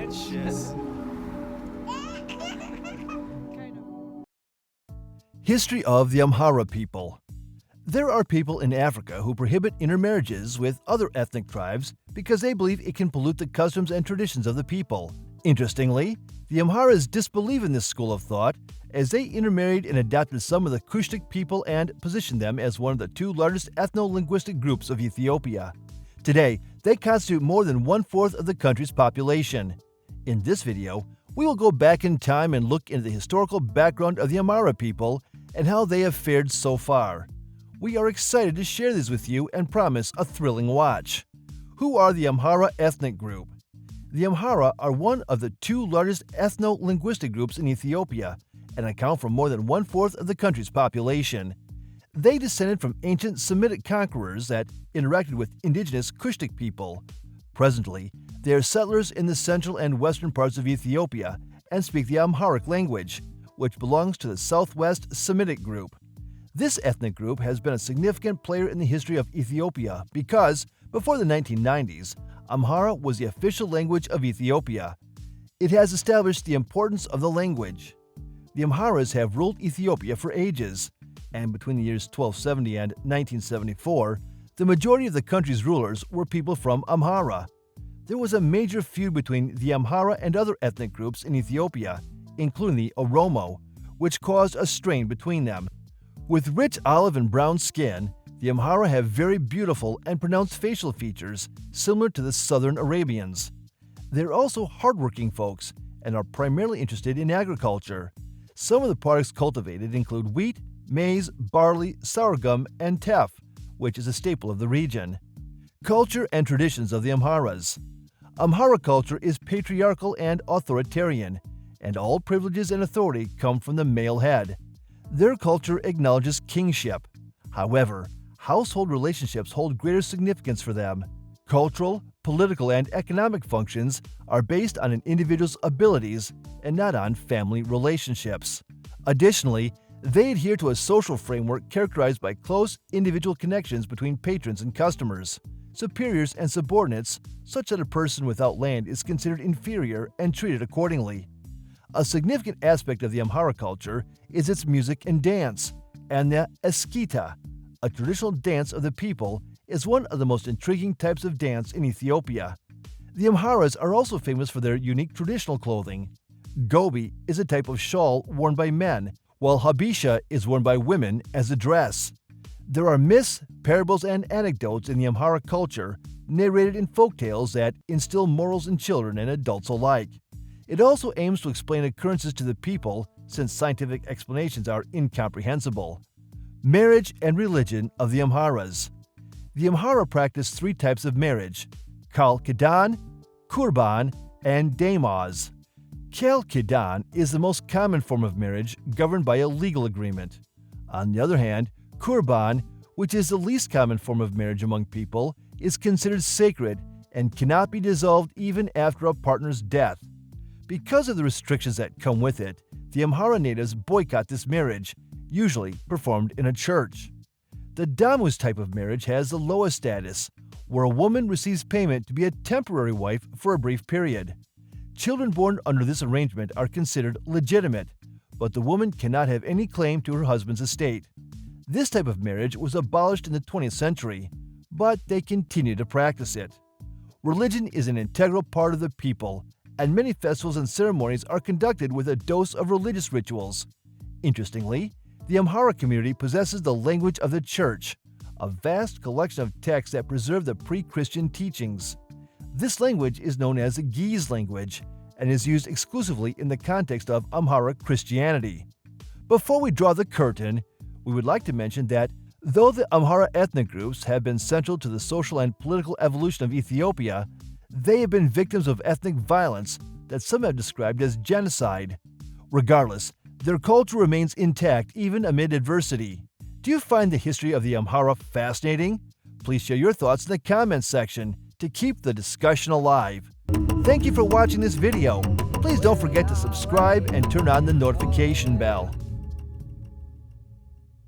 Yes. History of the Amhara people. There are people in Africa who prohibit intermarriages with other ethnic tribes because they believe it can pollute the customs and traditions of the people. Interestingly, the Amharas disbelieve in this school of thought as they intermarried and adopted some of the Cushtic people and positioned them as one of the two largest ethnolinguistic groups of Ethiopia. Today, they constitute more than one-fourth of the country's population. In this video, we will go back in time and look into the historical background of the Amhara people and how they have fared so far. We are excited to share this with you and promise a thrilling watch. Who are the Amhara ethnic group? The Amhara are one of the two largest ethno-linguistic groups in Ethiopia and account for more than one-fourth of the country's population. They descended from ancient Semitic conquerors that interacted with indigenous Cushtic people. Presently, they are settlers in the central and western parts of Ethiopia and speak the Amharic language, which belongs to the Southwest Semitic Group. This ethnic group has been a significant player in the history of Ethiopia because, before the 1990s, Amhara was the official language of Ethiopia. It has established the importance of the language. The Amharas have ruled Ethiopia for ages, and between the years 1270 and 1974, the majority of the country's rulers were people from Amhara. There was a major feud between the Amhara and other ethnic groups in Ethiopia, including the Oromo, which caused a strain between them. With rich olive and brown skin, the Amhara have very beautiful and pronounced facial features similar to the southern Arabians. They're also hardworking folks and are primarily interested in agriculture. Some of the products cultivated include wheat, maize, barley, sorghum, and teff, which is a staple of the region. Culture and traditions of the Amharas. Amhara culture is patriarchal and authoritarian, and all privileges and authority come from the male head. Their culture acknowledges kingship. However, household relationships hold greater significance for them. Cultural, political, and economic functions are based on an individual's abilities and not on family relationships. Additionally, they adhere to a social framework characterized by close individual connections between patrons and customers, superiors and subordinates, such that a person without land is considered inferior and treated accordingly. A significant aspect of the Amhara culture is its music and dance, and the eskita, a traditional dance of the people, is one of the most intriguing types of dance in Ethiopia. The Amharas are also famous for their unique traditional clothing. Gobi is a type of shawl worn by men, while habisha is worn by women as a dress. There are myths, parables, and anecdotes in the Amhara culture narrated in folktales that instill morals in children and adults alike. It also aims to explain occurrences to the people since scientific explanations are incomprehensible. Marriage and religion of the Amharas. The Amhara practice three types of marriage: Kal Kidan, Kurban, and Damaz. Kal Kidan is the most common form of marriage governed by a legal agreement. On the other hand, Kurban, which is the least common form of marriage among people, is considered sacred and cannot be dissolved even after a partner's death. Because of the restrictions that come with it, the Amhara natives boycott this marriage, usually performed in a church. The Damuz type of marriage has the lowest status, where a woman receives payment to be a temporary wife for a brief period. Children born under this arrangement are considered legitimate, but the woman cannot have any claim to her husband's estate. This type of marriage was abolished in the 20th century, but they continue to practice it. Religion is an integral part of the people, and many festivals and ceremonies are conducted with a dose of religious rituals. Interestingly, the Amhara community possesses the language of the Church, a vast collection of texts that preserve the pre-Christian teachings. This language is known as the Ge'ez language and is used exclusively in the context of Amhara Christianity. Before we draw the curtain, we would like to mention that though the Amhara ethnic groups have been central to the social and political evolution of Ethiopia, they have been victims of ethnic violence that some have described as genocide. Regardless, their culture remains intact even amid adversity. Do you find the history of the Amhara fascinating? Please share your thoughts in the comments section to keep the discussion alive. Thank you for watching this video. Please don't forget to subscribe and turn on the notification bell.